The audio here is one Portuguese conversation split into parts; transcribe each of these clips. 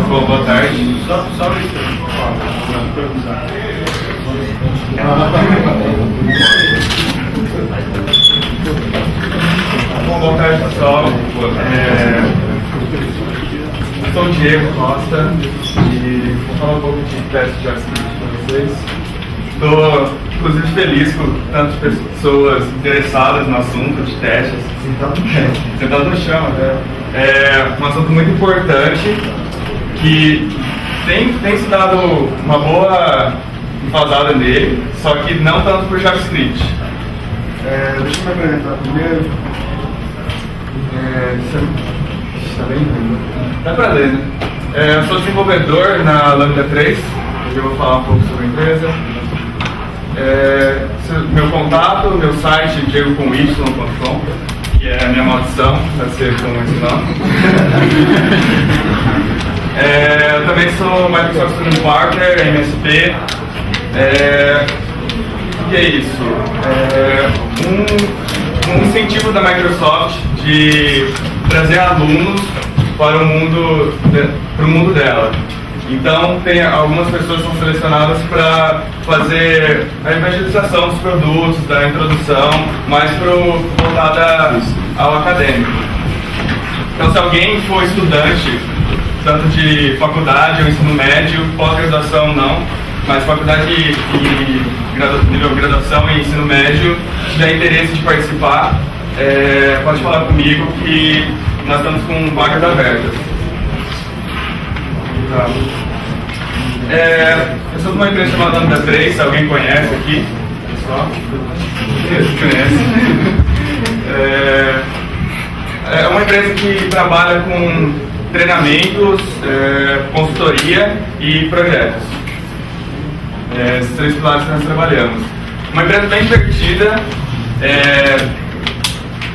Bom, boa tarde. Bom, boa tarde, pessoal. Eu sou o Diego Costa e vou falar um pouco de teste de JavaScript para vocês. Estou, inclusive, feliz com tantas pessoas interessadas no assunto de testes. Sentado no chão, né? É um assunto muito importante que tem se dado uma boa enfasada nele, só que não tanto por JavaScript. Deixa eu me apresentar primeiro. Está bem lindo. Dá pra ler, né? Eu sou desenvolvedor na Lambda 3, hoje eu vou falar um pouco sobre a empresa. Meu contato, meu site diegocomY.com, que é a minha maldição, vai ser com esse nome. Eu também sou Microsoft Student Partner, MSP. E é isso. Um incentivo da Microsoft de trazer alunos para o mundo dela. Então, algumas pessoas são selecionadas para fazer a evangelização dos produtos, da introdução, mais voltada ao acadêmico. Então, se alguém for estudante, tanto de faculdade ou ensino médio, pós-graduação não, mas faculdade e nível graduação e ensino médio, se tiver interesse de participar, pode falar comigo que nós estamos com vagas abertas. Eu sou de uma empresa chamada Lambda 3, se alguém conhece aqui, pessoal? Conhece? É uma empresa que trabalha com treinamentos, consultoria e projetos. Esses três pilares que nós trabalhamos. Uma empresa bem divertida,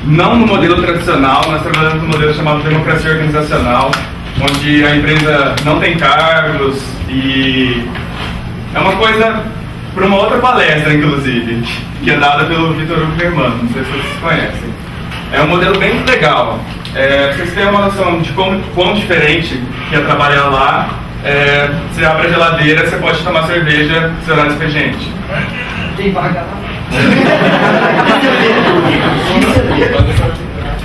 não no modelo tradicional, nós trabalhamos no modelo chamado democracia organizacional, onde a empresa não tem cargos e é uma coisa para uma outra palestra, inclusive, que é dada pelo Vitor Hugo Germano, não sei se vocês conhecem. É um modelo bem legal. Pra vocês terem uma noção de quão diferente que é trabalhar lá, você abre a geladeira, você pode tomar cerveja se horário expediente. Tem vaga lá?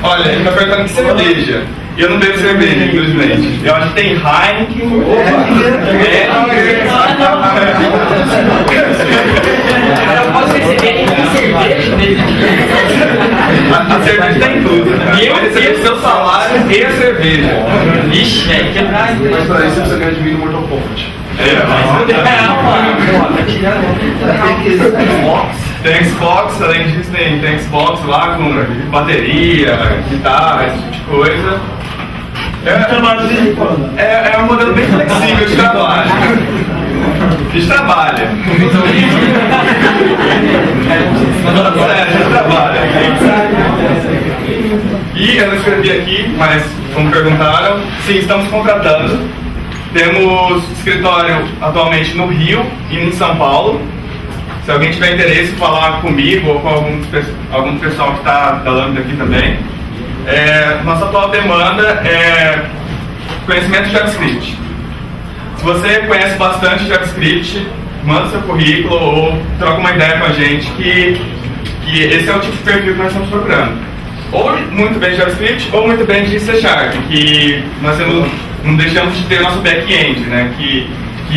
Olha, ele está perguntando que cerveja. Eu não bebo cerveja, infelizmente. Eu acho que tem Heineken. Eu posso receber cerveja mesmo. A cerveja está inclusa. Pode receber o seu salário e a cerveja. Ixi, velho, quebrado. Mas para isso você ganha de mim no Mortal Kombat. Tem Xbox, além disso tem Xbox lá com bateria, guitarra, esse tipo de coisa. É um modelo bem flexível de trabalho. A gente trabalha. E eu não escrevi aqui, mas como perguntaram, sim, estamos contratando. Temos escritório atualmente no Rio e em São Paulo. Se alguém tiver interesse em falar comigo ou com algum pessoal que está da Lambda aqui também. Nossa atual demanda é conhecimento de JavaScript. Se você conhece bastante JavaScript, manda seu currículo ou troca uma ideia com a gente que esse é o tipo de perfil que nós estamos procurando. Ou muito bem de JavaScript ou muito bem de C#, que nós não deixamos de ter nosso back-end, né? Que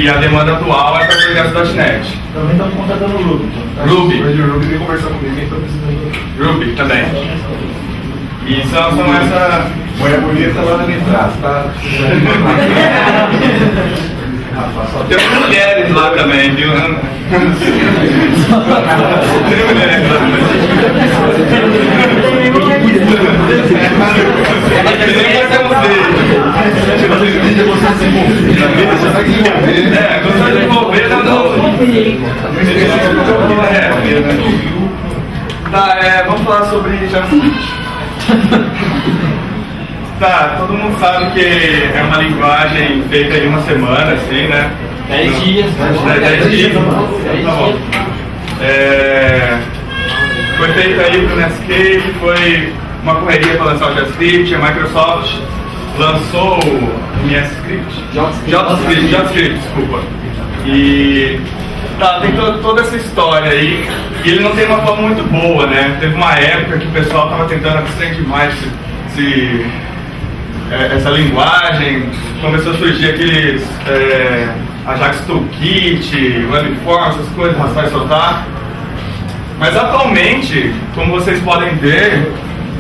a demanda atual é para o .NET. Também estamos contratando o Ruby. Ruby. O Ruby vem conversar comigo, quem está precisando. Ruby também. E são essa... Mulher bonita lá na minha trás, tá? Tem mulheres lá também, viu? Tem mulheres lá também. Gostar de envolver, vamos falar sobre JavaScript. Tá, todo mundo sabe que é uma linguagem feita em uma semana, assim, né? 10 dias. 10 dias. Tá bom. Foi feita aí pro Netscape, foi uma correria para lançar o JavaScript, a Microsoft lançou o MScript? JavaScript, desculpa. E tem toda essa história aí, e ele não tem uma forma muito boa, né? Teve uma época que o pessoal estava tentando abstrair demais essa linguagem, começou a surgir aqueles Ajax Toolkit, Webform, essas coisas, arrastar e soltar. Mas atualmente, como vocês podem ver,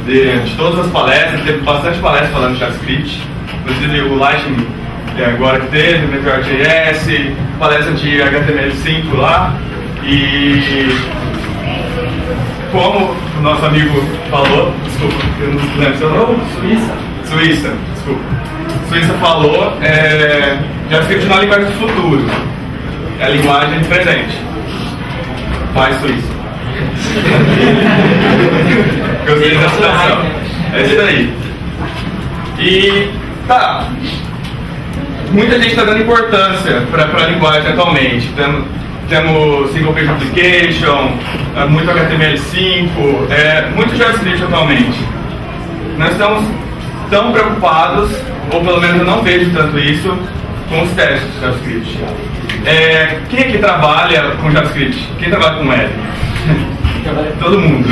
de todas as palestras, teve bastante palestra falando de JavaScript, inclusive o Lightning agora que teve, Meteor.js, palestra de HTML5 lá, e como o nosso amigo falou, desculpa, eu não lembro seu nome. Suíça, desculpa. Suíça falou, JavaScript não é a linguagem do futuro, é a linguagem do presente. Vai, Suíça. Gostei da citação. É isso aí. E muita gente está dando importância para a linguagem atualmente. Temos Single Page Application, muito HTML5, muito JavaScript atualmente. Nós estamos tão preocupados, ou pelo menos eu não vejo tanto isso, com os testes de JavaScript. Quem aqui trabalha com JavaScript? Quem trabalha com web? Todo mundo.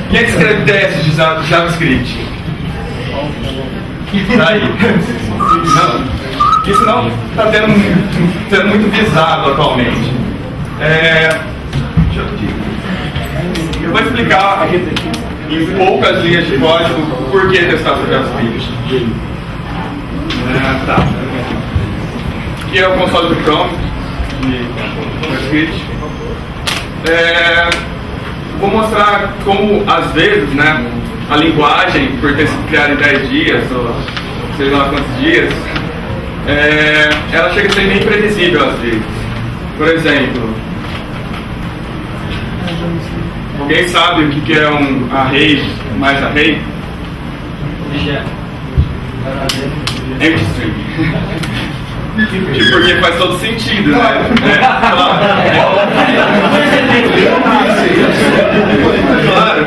Quem é que escreve testes de JavaScript? Tá aí. Não, isso não está sendo muito visado atualmente. Eu vou explicar em poucas linhas de código por que testar sobre JavaScript. Aqui é o console do Chrome de JavaScript. Vou mostrar como, às vezes, né, a linguagem, por ter sido criada em 10 dias, ou sei lá quantos dias, ela chega a ser bem imprevisível às vezes. Por exemplo, alguém sabe o que é um array mais array? Empty string. Porque faz todo sentido, né? Claro.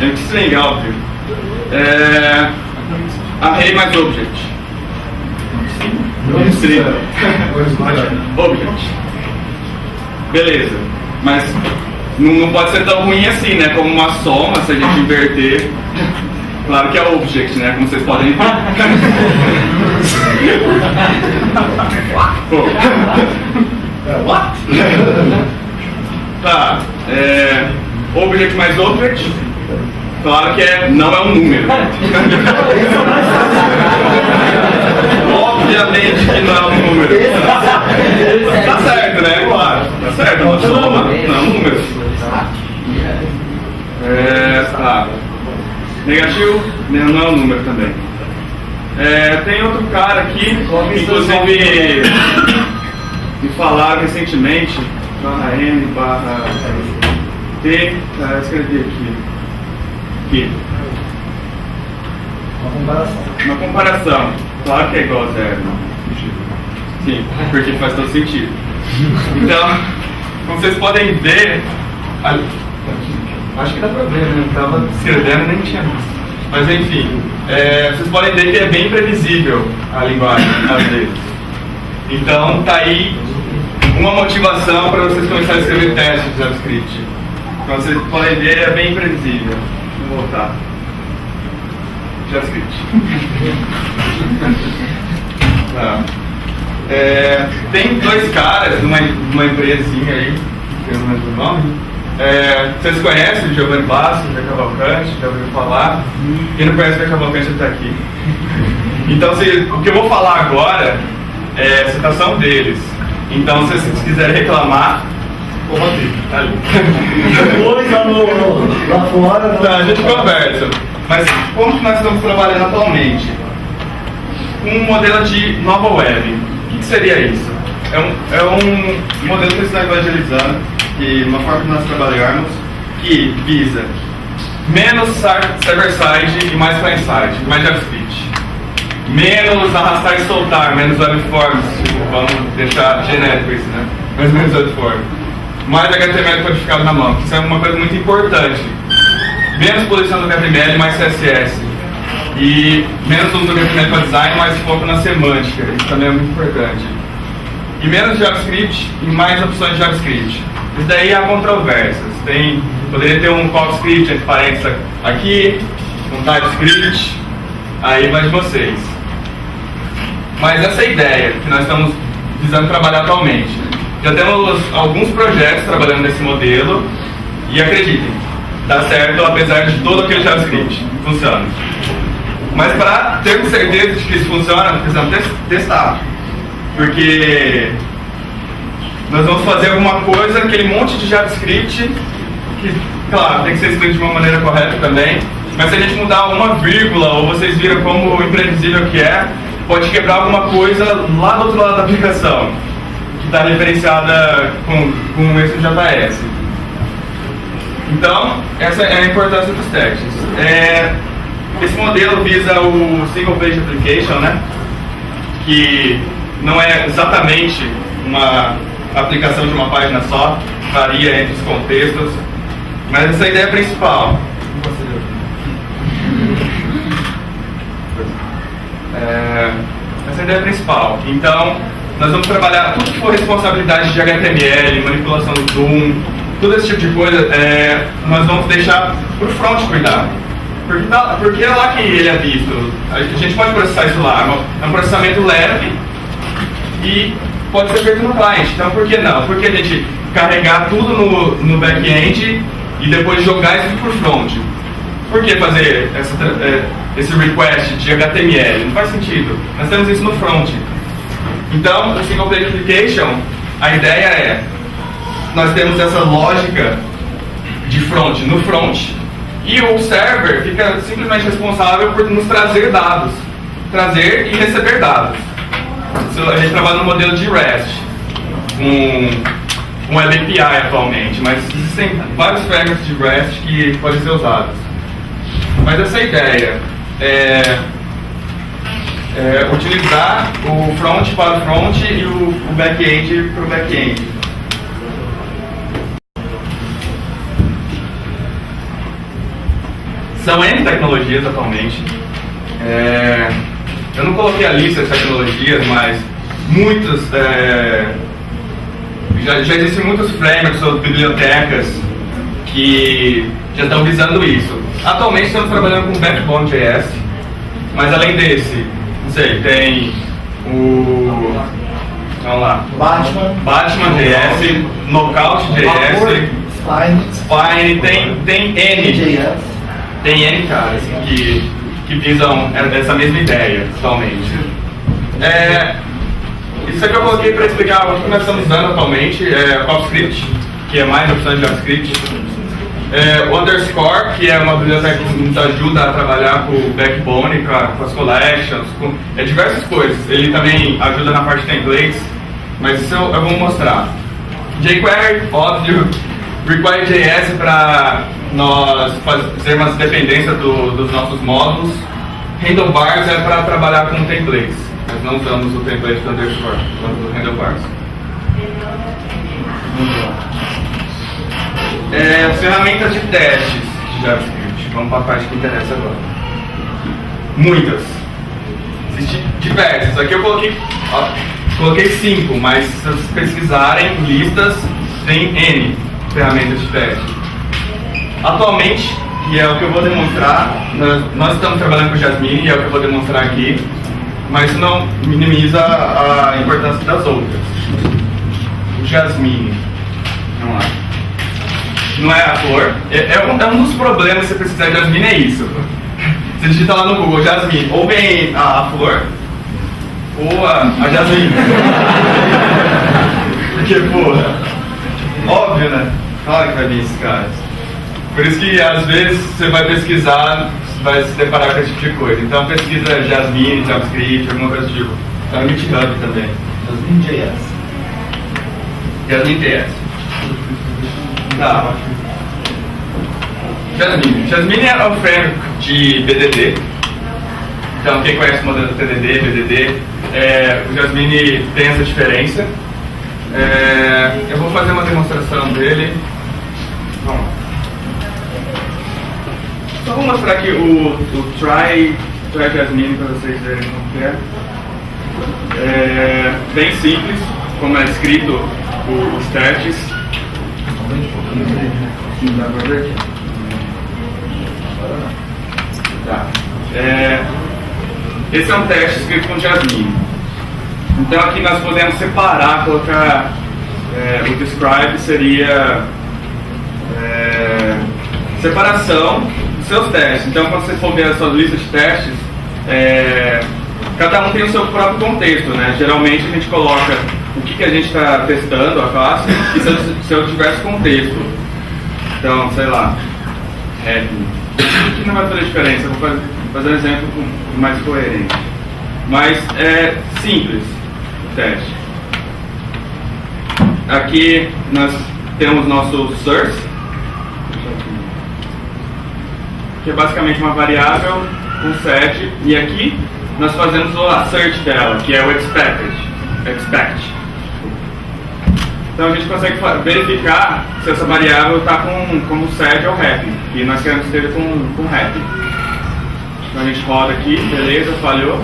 Empty string, óbvio. Array mais object. String. Object. Beleza. Mas não pode ser tão ruim assim, né? Como uma soma, se a gente inverter. Claro que é object, né? Como vocês podem ver. What? Tá. Object mais object. Claro que não é um número. Obviamente que não é um número. Tá certo, né? Claro. Tá certo, é uma soma, não é um número. Tá. Negativo, não é um número também. Tem outro cara aqui, inclusive me falaram recentemente, /n/t, escrevi aqui. Uma comparação. Claro que é igual a zero. Sim, porque faz todo sentido. Então, como vocês podem ver, acho que dá pra ver, né? Eu tava escrevendo nem tinha visto. Mas enfim, vocês podem ver que é bem previsível a linguagem, às vezes. Então tá aí uma motivação para vocês começarem a escrever testes de JavaScript. Como vocês podem ver, é bem previsível. Vou voltar. JavaScript. Tá. Tem dois caras de uma empresinha aí, que eu não lembro o nome. Vocês conhecem o Giovanni Basso, o Cavalcante, já ouviu falar? Quem não conhece o Cavalcante está aqui. Então, o que eu vou falar agora é a citação deles. Então, se vocês quiserem reclamar, o Rodrigo, tá ali. Depois lá fora. Tá, a gente conversa. Mas como que nós estamos trabalhando atualmente? Um modelo de nova web. O que seria isso? É um modelo que está evangelizando, que uma forma que nós trabalharmos, que visa menos server-side e mais client-side, mais JavaScript. Menos arrastar e soltar, menos webforms, vamos deixar genérico isso, né? Mas menos webform. Mais HTML codificado na mão, que isso é uma coisa muito importante. menos poluição do HTML, mais CSS. E menos uso do HTML para design, mais foco na semântica. Isso também é muito importante. E menos JavaScript e mais opções de JavaScript. Isso daí há controvérsias. Poderia ter um CoffeeScript entre parênteses aqui, um TypeScript, aí vai de vocês. Mas essa é a ideia que nós estamos visando trabalhar atualmente. Já temos alguns projetos trabalhando nesse modelo e acreditem, dá certo apesar de todo aquele JavaScript. Funciona. Mas para termos certeza de que isso funciona, precisamos testar. Porque nós vamos fazer alguma coisa, aquele monte de JavaScript, que, claro, tem que ser escrito de uma maneira correta também, mas se a gente mudar uma vírgula, ou vocês viram como imprevisível que é, pode quebrar alguma coisa lá do outro lado da aplicação, que está referenciada com esse JS. Então, essa é a importância dos testes. Esse modelo visa o Single Page Application, né? Que não é exatamente uma aplicação de uma página só, varia entre os contextos, mas essa é a ideia principal. Essa é a ideia principal. Então, nós vamos trabalhar tudo que for responsabilidade de HTML, manipulação do zoom, todo esse tipo de coisa, nós vamos deixar para o front cuidar. Porque é lá que ele é visto. A gente pode processar isso lá. É um processamento leve e pode ser feito no client. Então, por que não? Por que a gente carregar tudo no back-end e depois jogar isso para o front? Por que fazer esse request de HTML? Não faz sentido. Nós temos isso no front. Então, o Single Page Application, a ideia é, nós temos essa lógica de front no front, e o server fica simplesmente responsável por nos trazer dados. Trazer e receber dados. A gente trabalha no modelo de REST, um Web API atualmente, mas existem vários frameworks de REST que podem ser usados. Mas essa ideia é utilizar o front para o front e o back-end para o back-end. São N tecnologias atualmente. Eu não coloquei a lista de tecnologias, mas muitas, já existem muitos frameworks ou bibliotecas que já estão visando isso. Atualmente estamos trabalhando com Backbone.js, mas além desse, não sei, tem o... vamos lá. Batman.js, Knockout.js, Spine, tem N. Tem N caras que visam essa mesma ideia atualmente. Isso aqui eu coloquei para explicar o que nós estamos usando atualmente. CoffeeScript, que é mais opções de JavaScript. O Underscore, que é uma biblioteca que nos ajuda a trabalhar com o Backbone, com as collections, com diversas coisas. Ele também ajuda na parte de templates, mas isso eu vou mostrar. jQuery, óbvio. Require.js para nós fazermos as dependências dos nossos módulos. Handlebars é para trabalhar com templates. Nós não usamos o template do Underscore, usamos o Handlebars. Ferramentas de testes de JavaScript. Vamos para a parte que interessa agora. Muitas. Existem diversas. Aqui eu coloquei 5, mas se vocês pesquisarem listas, tem N ferramentas de teste. Atualmente, e é o que eu vou demonstrar, nós estamos trabalhando com o Jasmine, e é o que eu vou demonstrar aqui, mas isso não minimiza a importância das outras. O Jasmine, vamos lá. Não é a flor. É um dos problemas se você precisar de Jasmine, é isso. Você digita lá no Google Jasmine, ou vem a flor, ou a Jasmine. Porque, pô, óbvio, né? Claro que vai vir esses caras. Por isso que, às vezes, você vai pesquisar, vai se deparar com esse tipo de coisa. Então, pesquisa Jasmine, JavaScript, alguma coisa do tipo. Tá no GitHub também. Jasmine.js. Jasmine.js. Tá. Jasmine é um framework de BDD. Então, quem conhece o modelo TDD, BDD, o Jasmine tem essa diferença. Eu vou fazer uma demonstração dele. Vamos lá. Só vou mostrar aqui o Try Jasmine para vocês verem como que é. É bem simples, como é escrito os testes. Dá pra ver? Tá. Esse é um teste escrito com Jasmine. Então aqui nós podemos separar, colocar o describe seria separação dos seus testes. Então quando você for ver a sua lista de testes, cada um tem o seu próprio contexto, né? Geralmente a gente coloca o que a gente está testando, a classe, e se eu tivesse contexto. Então, sei lá, aqui não vai fazer diferença, eu vou fazer um exemplo mais coerente. Mas é simples o teste. Aqui nós temos nosso source, que é basicamente uma variável com set, e aqui nós fazemos o assert dela, que é o expect. Então a gente consegue verificar se essa variável está como set ou happy, e nós queremos ter com happy. Então a gente roda aqui, beleza, falhou.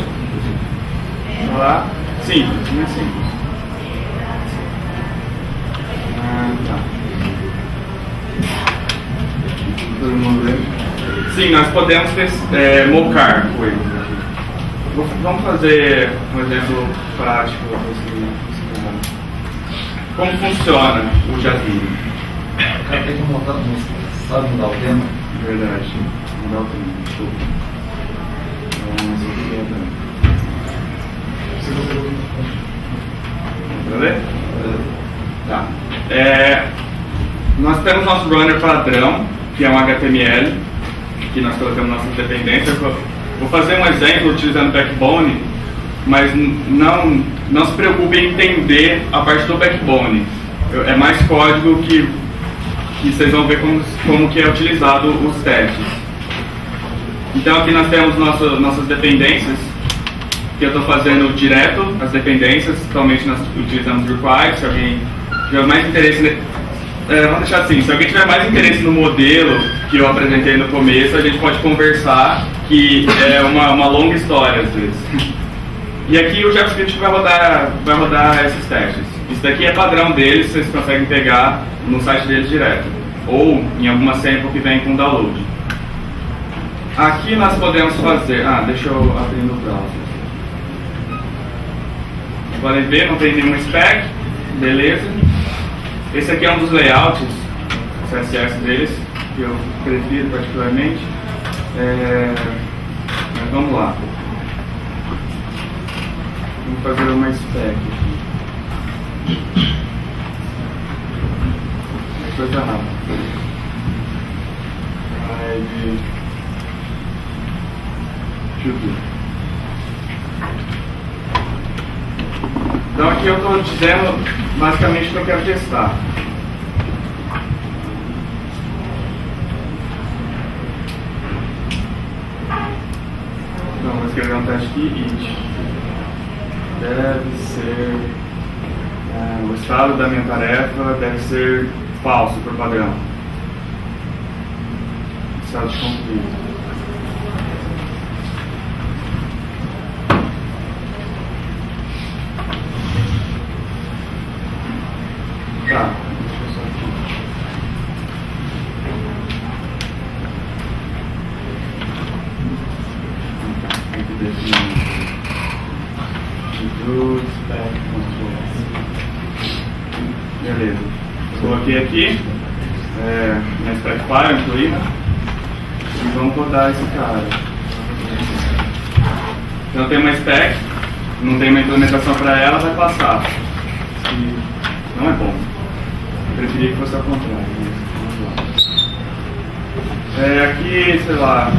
Vamos lá. Simples, muito simples. Tá. Todo mundo vê? Sim, nós podemos mocar coisas aqui. Vamos fazer um exemplo prático. Como funciona o Jasmine? O cara tem que montar a música, sabe mudar o tema? Verdade, mudar o tema, desculpa. Tá. Nós temos nosso runner padrão, que é um HTML, que nós colocamos nossas dependências. Vou fazer um exemplo utilizando Backbone, mas não se preocupe em entender a parte do Backbone. É mais código que vocês vão ver como que é utilizado os testes. Então aqui nós temos nossas dependências, que eu estou fazendo direto as dependências. Atualmente nós utilizamos require. Se alguém tiver mais interesse, vamos deixar assim, se alguém tiver mais interesse no modelo que eu apresentei no começo, a gente pode conversar, que é uma longa história às vezes. E aqui o JavaScript vai rodar esses testes. Isso daqui é padrão deles, vocês conseguem pegar no site deles direto, ou em alguma sample que vem com download. Aqui nós podemos fazer... deixa eu abrir no browser. Podem ver, não tem nenhum spec, beleza. Esse aqui é um dos layouts, CSS deles, que eu prefiro particularmente. Mas vamos lá. Vamos fazer uma spec aqui. Coisa rápida. Então aqui eu estou dizendo basicamente o que eu quero testar. Então vou escrever um teste aqui, int. Deve ser o estado da minha tarefa deve ser falso por padrão. Estado de concluído. Tá, deixa eu só aqui. Tem que definir. Beleza. Coloquei aqui minha spec file incluída e vamos rodar esse cara. Então tem uma spec, não tem uma implementação para ela, vai passar. E não é bom. Eu preferia que fosse ao contrário. Aqui, sei lá,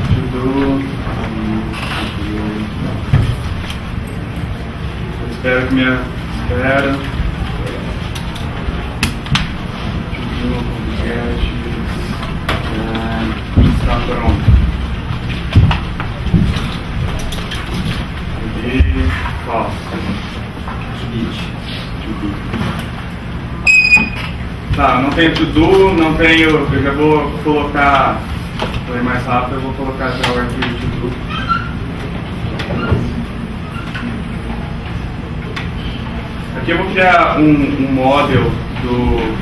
espero que minha espera. Está pronto. E falso. Tá, não tenho to do, não tenho. Eu já vou colocar Para ir mais rápido, eu vou colocar já o arquivo de grupo. Aqui eu vou criar um model do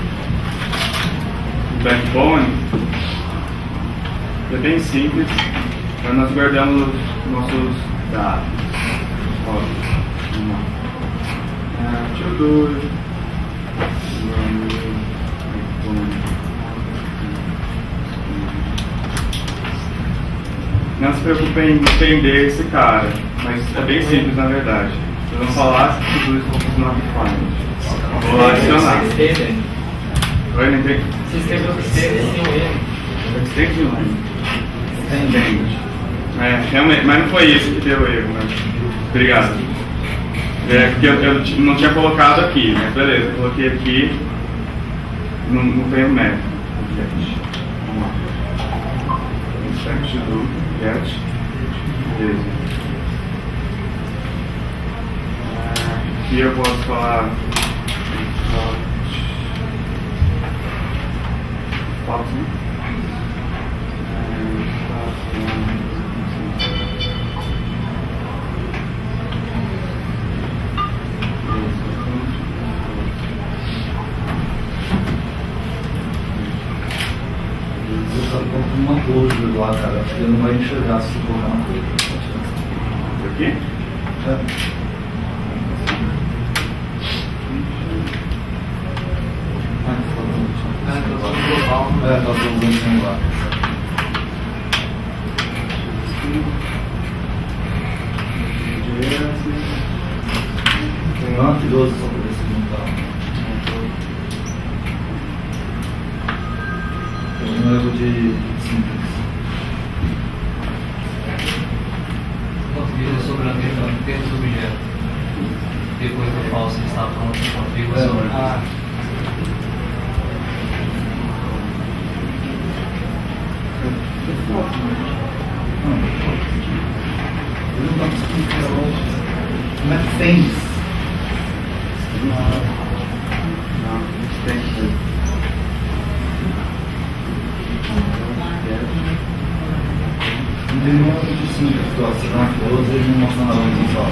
backbone. É bem simples, para nós guardarmos nossos dados. Ó, vamos lá. To-do. Não se preocupem em entender esse cara, mas é bem simples na verdade. Vocês vão falar se tudo isso for not defined. Vou lá adicionar. Oi, não entendi. Se escreveu o C, sem o erro. Entende. Realmente, mas não foi isso que deu erro, né? Obrigado. Porque eu não tinha colocado aqui, mas beleza, coloquei aqui. Não tem o método. Vamos lá. Insert do get. Beleza. Aqui eu posso falar. Uma closure lá, cara. Acho que ele não vai enxergar se você colocar uma closure. Aqui? Tá usando o celular. Tem uma filosa só pra ver se não tá. Tem um erro de simples. Configura sobre a mesma termos do objeto. Depois do falso ele está pronto, configura sobre. Eu não estou explicando hoje. Como é que tem isso? Não, tem que ser. Não tem nenhuma coisa de simples. Você dá uma close e ele não mostra nada no só.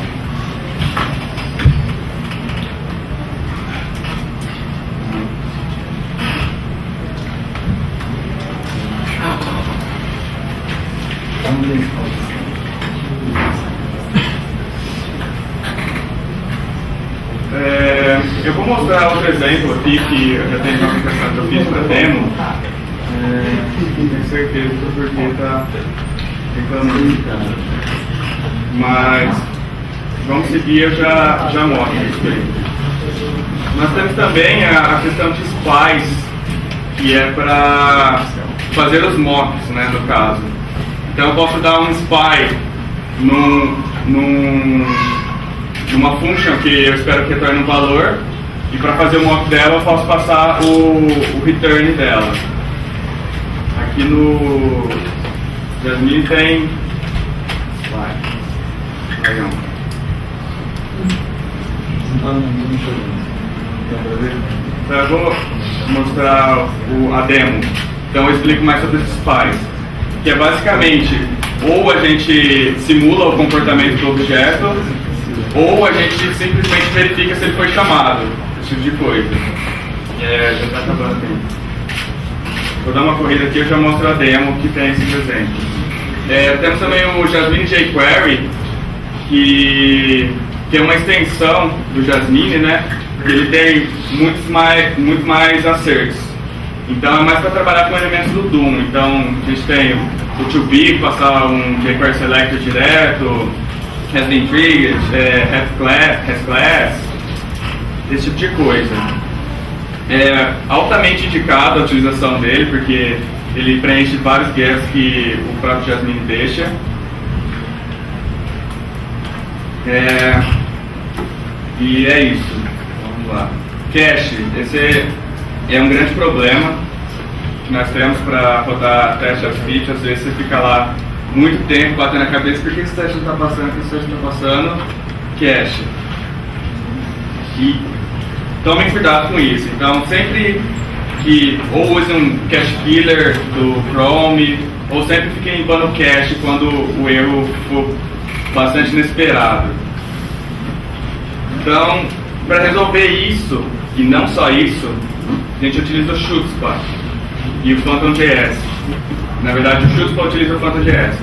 Eu vou mostrar outro exemplo aqui que eu já tenho uma aplicação que eu fiz para demo. Tenho certeza que o porquê está reclamando. Mas vamos seguir, eu já mostro isso aí. Nós temos também a questão de spies, que é para fazer os mocks, né, no caso. Então eu posso dar um spy numa function que eu espero que retorne um valor, e para fazer o mock dela eu posso passar o return dela. Aqui no Jasmine tem legal. Então eu vou mostrar a demo. Então eu explico mais sobre esses spies, que é basicamente ou a gente simula o comportamento do objeto, ou a gente simplesmente verifica se ele foi chamado, esse tipo de coisa. Já está acabando aqui. Vou dar uma corrida aqui e eu já mostro a demo que tem esses exemplos. Temos também o Jasmine jQuery, que é uma extensão do Jasmine, né? Ele tem muito mais asserts. Então é mais para trabalhar com elementos do Doom. Então a gente tem o to be, passar um jQuery selector direto, has been triggered, has class, esse tipo de coisa. É altamente indicado a utilização dele, porque ele preenche vários gaps que o próprio Jasmine deixa. E é isso. Vamos lá. Cache, esse é um grande problema que nós temos para rodar teste of speech. Às vezes você fica lá muito tempo batendo a cabeça, por que esse teste não está passando, por que esse teste não está passando? Cache. E tomem cuidado com isso. Então, sempre que ou use um cache killer do Chrome, ou sempre fique limpando o cache quando o erro for bastante inesperado. Então, para resolver isso, e não só isso, a gente utiliza o Chutzpah e o Phantom.js. Na verdade, o Chutzpah utiliza o Phantom.js.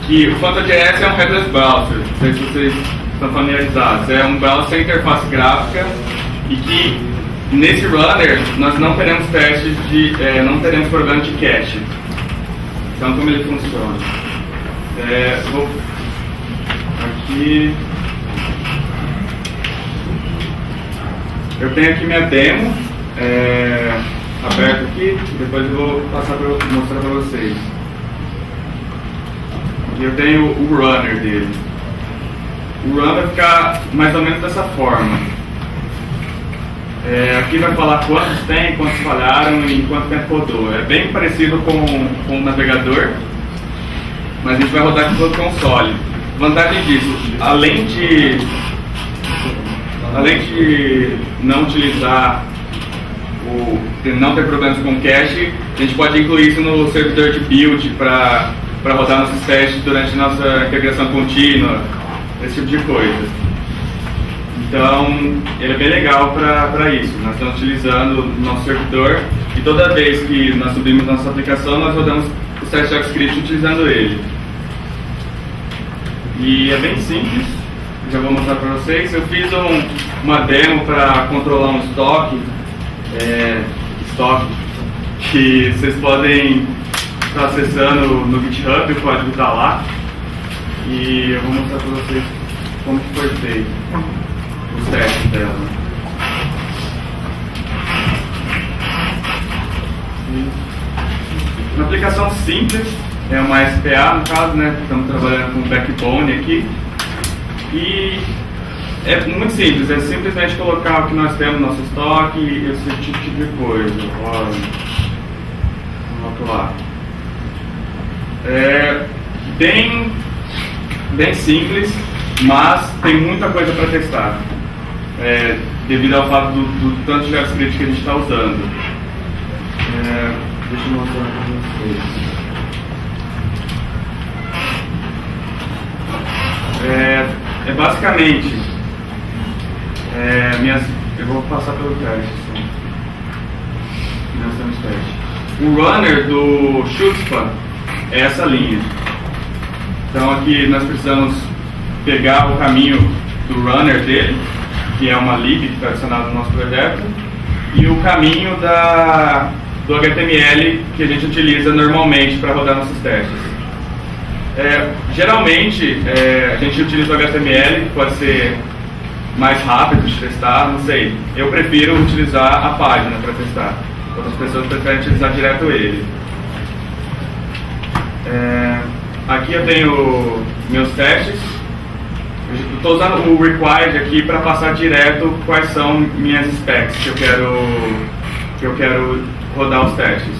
Que o Phantom.js é um headless browser, não sei se vocês estão familiarizados. É um browser sem interface gráfica e que nesse runner nós não teremos testes não teremos problema de cache. Então, como ele funciona? Vou aqui. Eu tenho aqui minha demo aberta aqui, depois eu vou mostrar para vocês. Aqui eu tenho o runner dele. O run vai ficar mais ou menos dessa forma. Aqui vai falar quantos tem, quantos falharam e quanto tempo rodou. É bem parecido com o navegador, mas a gente vai rodar aqui pelo console. Vantagem disso, além de não utilizar não ter problemas com cache, a gente pode incluir isso no servidor de build para rodar nossos testes durante nossa integração contínua, esse tipo de coisa. Então, ele é bem legal para isso. Nós estamos utilizando o nosso servidor e toda vez que nós subimos nossa aplicação, nós rodamos o teste JavaScript utilizando ele. E é bem simples, já vou mostrar para vocês. Eu fiz uma demo para controlar um estoque, que vocês podem estar acessando no GitHub, o código está lá. E eu vou mostrar para vocês como que foi feito os testes dela. Uma aplicação simples, é uma SPA no caso, né? Estamos trabalhando com Backbone aqui. E é muito simples, é simplesmente colocar o que nós temos no nosso estoque e esse tipo de coisa. Olha, vamos lá. É bem simples, mas tem muita coisa para testar, devido ao fato do tanto de JavaScript que a gente está usando. Deixa eu mostrar para vocês. Basicamente, eu vou passar pelo teste. Nós temos teste. O runner do Chutzpah é essa linha. Então aqui nós precisamos pegar o caminho do runner dele, que é uma lib que está adicionada no nosso projeto, e o caminho do HTML que a gente utiliza normalmente para rodar nossos testes. Geralmente a gente utiliza o HTML, que pode ser mais rápido de testar, não sei. Eu prefiro utilizar a página para testar. Outras pessoas preferem utilizar direto ele. Aqui eu tenho meus testes. Estou usando o required aqui para passar direto quais são minhas specs que eu quero rodar os testes.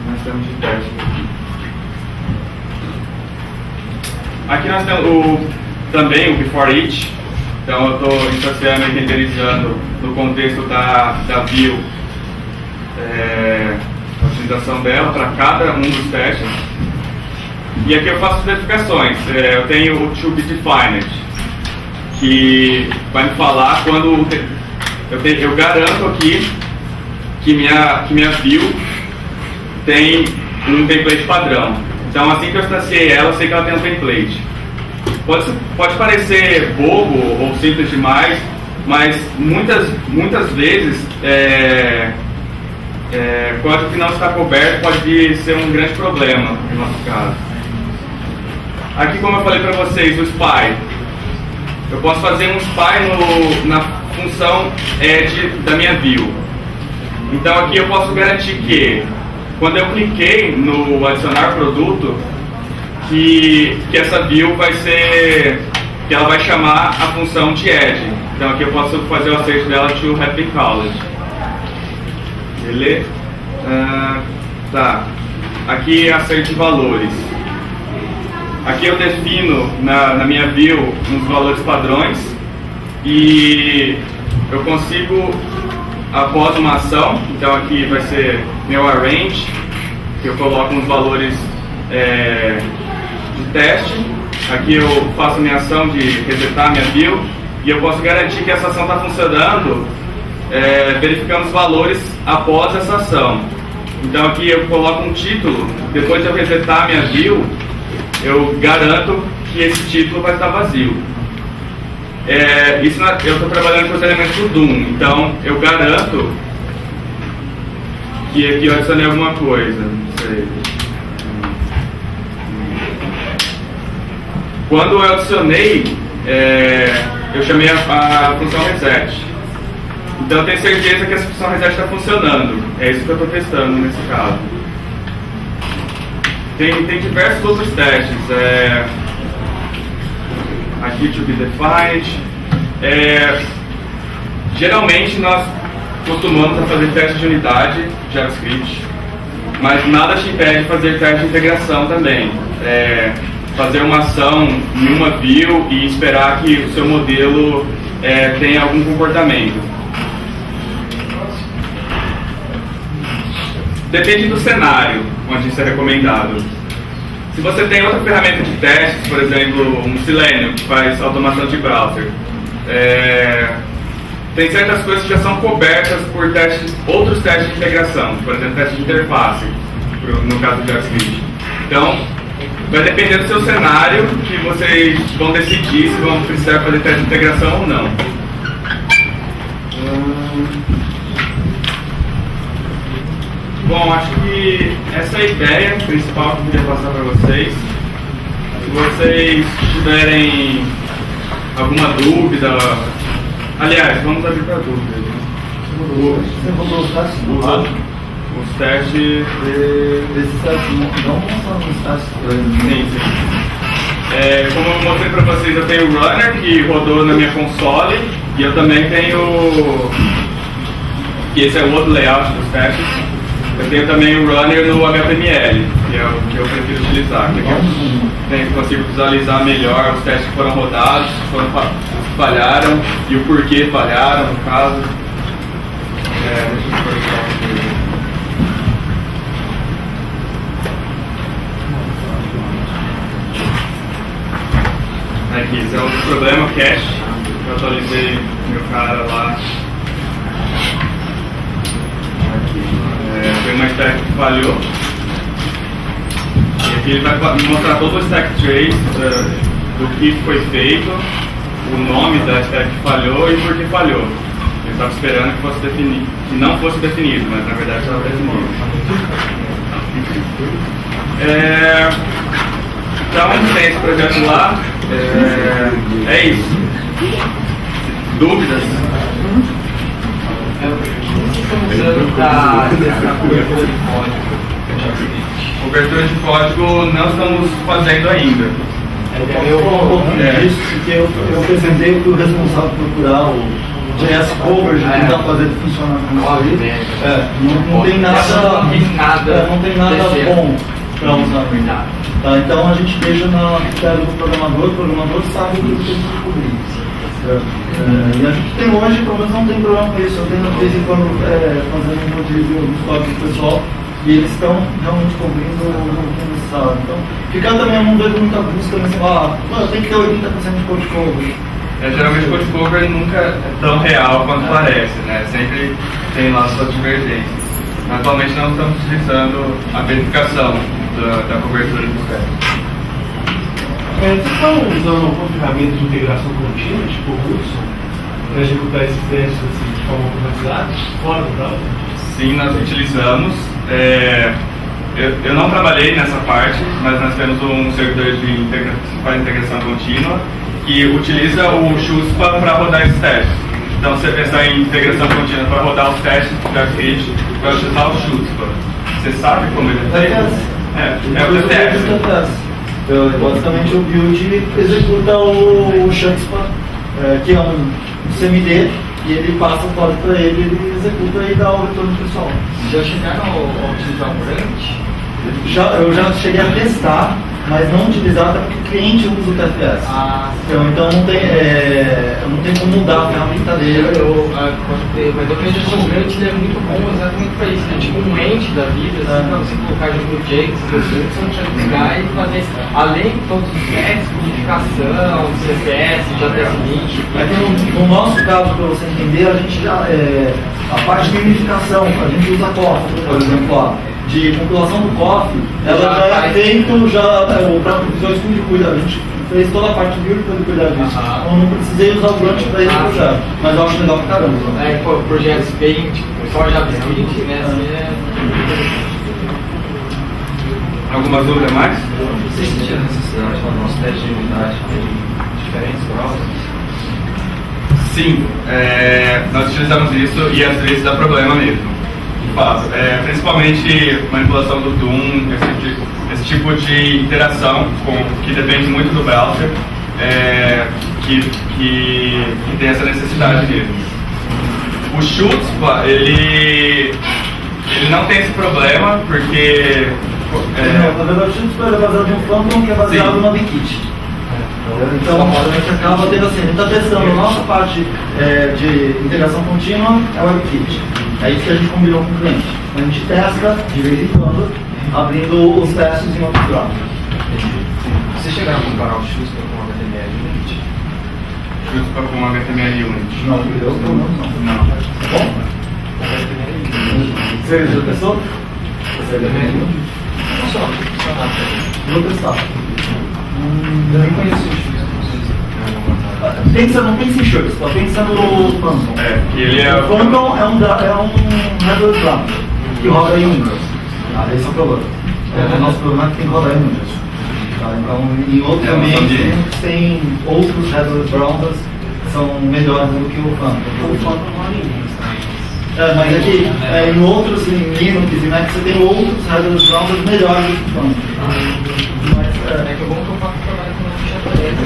Nós temos de teste aqui. Aqui nós temos também o before each. Então eu estou instanciando e renderizando no contexto da view a utilização dela para cada um dos testes. E aqui eu faço as verificações. Eu tenho o to be defined, que vai me falar quando eu garanto aqui que minha view tem um template padrão. Então assim que eu instanciei ela, eu sei que ela tem um template. Pode parecer bobo ou simples demais, mas muitas vezes código que não está coberto pode ser um grande problema no nosso caso. Aqui, como eu falei para vocês, o SPY. Eu posso fazer um SPY na função add da minha view. Então aqui eu posso garantir que quando eu cliquei no adicionar produto, que essa view que ela vai chamar a função de add. Então aqui eu posso fazer o aceite dela to have been called. Beleza? Tá. Aqui é aceite de valores. Aqui eu defino na minha view uns valores padrões e eu consigo, após uma ação, então aqui vai ser meu arrange, eu coloco uns valores de teste. Aqui eu faço minha ação de resetar minha build e eu posso garantir que essa ação está funcionando verificando os valores após essa ação. Então aqui eu coloco um título, depois de eu resetar minha build, eu garanto que esse título vai estar vazio. Eu estou trabalhando com os elementos do Doom, então eu garanto que aqui eu adicionei alguma coisa, não sei. Quando eu adicionei, eu chamei a função reset. Então eu tenho certeza que essa função reset está funcionando. É isso que eu estou testando nesse caso. Tem diversos outros testes. Aqui to be defined. Geralmente nós costumamos a fazer teste de unidade JavaScript, mas nada te impede de fazer teste de integração também. Fazer uma ação em uma view e esperar que o seu modelo tenha algum comportamento. Depende do cenário onde isso é recomendado. Se você tem outra ferramenta de testes, por exemplo, um Selenium que faz automação de browser, tem certas coisas que já são cobertas por outros testes de integração, por exemplo, teste de interface, no caso do JavaScript. Então, vai depender do seu cenário que vocês vão decidir se vão precisar fazer teste de integração ou não. Bom, acho que essa é a ideia principal que eu queria passar para vocês. Se vocês tiverem alguma dúvida, aliás, vamos abrir para dúvidas. Você falou os testes? Os testes. Esses testes não são os testes. Sim. Como eu mostrei para vocês, eu tenho o Runner que rodou na minha console e eu também tenho. Que esse é o outro layout dos testes. Eu tenho também o Runner no HTML, que é o que eu prefiro utilizar. Eu consigo visualizar melhor os testes que foram rodados, se falharam e o porquê falharam, no caso. Deixa eu colocar aqui. Esse é outro problema, o cache. Eu atualizei meu cara lá. Foi uma stack que falhou. E aqui ele vai me mostrar todo o stack trace do que foi feito, o nome da stack que falhou e por que falhou. Eu estava esperando que fosse definido, que não fosse definido, mas na verdade estava definido. Então tem esse projeto lá. É isso. Dúvidas? Cobertura de código não estamos fazendo ainda. Eu apresentei que o responsável por procurar o JS Cover, de tentar fazer ele funcionar como não tem nada bom para usar. Tá, então a gente deixa na critério do programador, o programador sabe o que ele tem que descobrir. E a gente tem hoje, pelo menos não tem problema com isso. Eu tenho de vez em quando fazendo um review dos códigos do pessoal e eles estão realmente cobrindo o que é necessário. Então, ficar também um mundo de muita busca, né? Tem que ter 80% de code cover. Geralmente o code cover nunca é tão real quanto parece, né? Sempre tem lá suas divergências. Atualmente nós estamos utilizando a verificação da cobertura dos testes. Vocês estão usando alguma ferramenta de integração contínua, tipo o Hudson, para executar esses testes assim, de forma automatizada, fora do browser? Sim, nós utilizamos. Eu não trabalhei nessa parte, mas nós temos um servidor para integração contínua que utiliza o Chuspa para rodar esses testes. Então, se você pensar em integração contínua para rodar os testes do JavaScript, vai utilizar o Chuspa. Você sabe como ele é feito? É o TTS. Basicamente o build executa o Chuspa, que é um CMD, e ele passa o código para ele executa e dá o retorno pessoal. Já chegaram a utilizar o Branch? Eu já cheguei a testar, mas não utilizar até porque o cliente usa o TFS. Então não tem como mudar a ferramenta dele. Mas o Condition Grant é muito bom exatamente para isso, né? Tipo um ente da vida, assim, para você colocar junto no Jakes, você não precisa desligar e fazer isso. Além de todos os testes, codificação, CSS, JSLint. No nosso caso, para você entender, a gente já a parte de unificação, a gente usa COF, por exemplo, ó, de compilação do COF, ela já é feito, o próprio Visual Studio cuida, a gente fez toda a parte de build para cuidar disso. Então não precisei usar o Grunt para esse projeto, mas eu acho legal pra caramba. Projetos bem, tipo, só JavaScript, né? Algumas dúvidas mais? Vocês sentiram a necessidade de nosso teste de unidade em diferentes browsers? Sim, nós utilizamos isso e às vezes dá problema mesmo. De fato, principalmente manipulação do Doom, esse tipo de interação que depende muito do browser, que tem essa necessidade mesmo. O Shutz, ele não tem esse problema porque Na verdade, o Shutz é baseado em um Phantom que é baseado no BigKit. Então a gente acaba tendo assim, a gente está testando a nossa parte de integração contínua é o WebKit. É isso que a gente combinou com o cliente. A gente testa de vez em quando, abrindo os testes em outros browsers. Vocês chegaram a comparar o Shutz com o HTML Unit? Shutz com HTML Unit. Não, eu pelo menos não. Não. Bom? Você já testou? Você vou testar. Eu nem conheço o Shutz. Não pensa em Shutz, só pensa no Phantom. Que ele é O Phantom é um headless browser que roda em Windows. Esse é o problema. O nosso problema é que tem que rodar em Windows. Então, em outros ambientes tem outros headless browsers que são melhores do que o Phantom. O Phantom roda em Windows. Mas aqui, em outros, em Linux e Mac, você tem outros headless browsers melhores do que o Phantom. É que é bom que eu faço trabalho com uma ficha preta.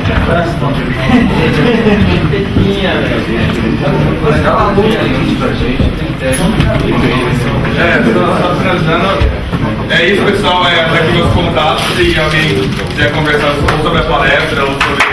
Só finalizando. É isso, pessoal. Aqui meus contatos. Se alguém quiser conversar sobre a palestra ou sobre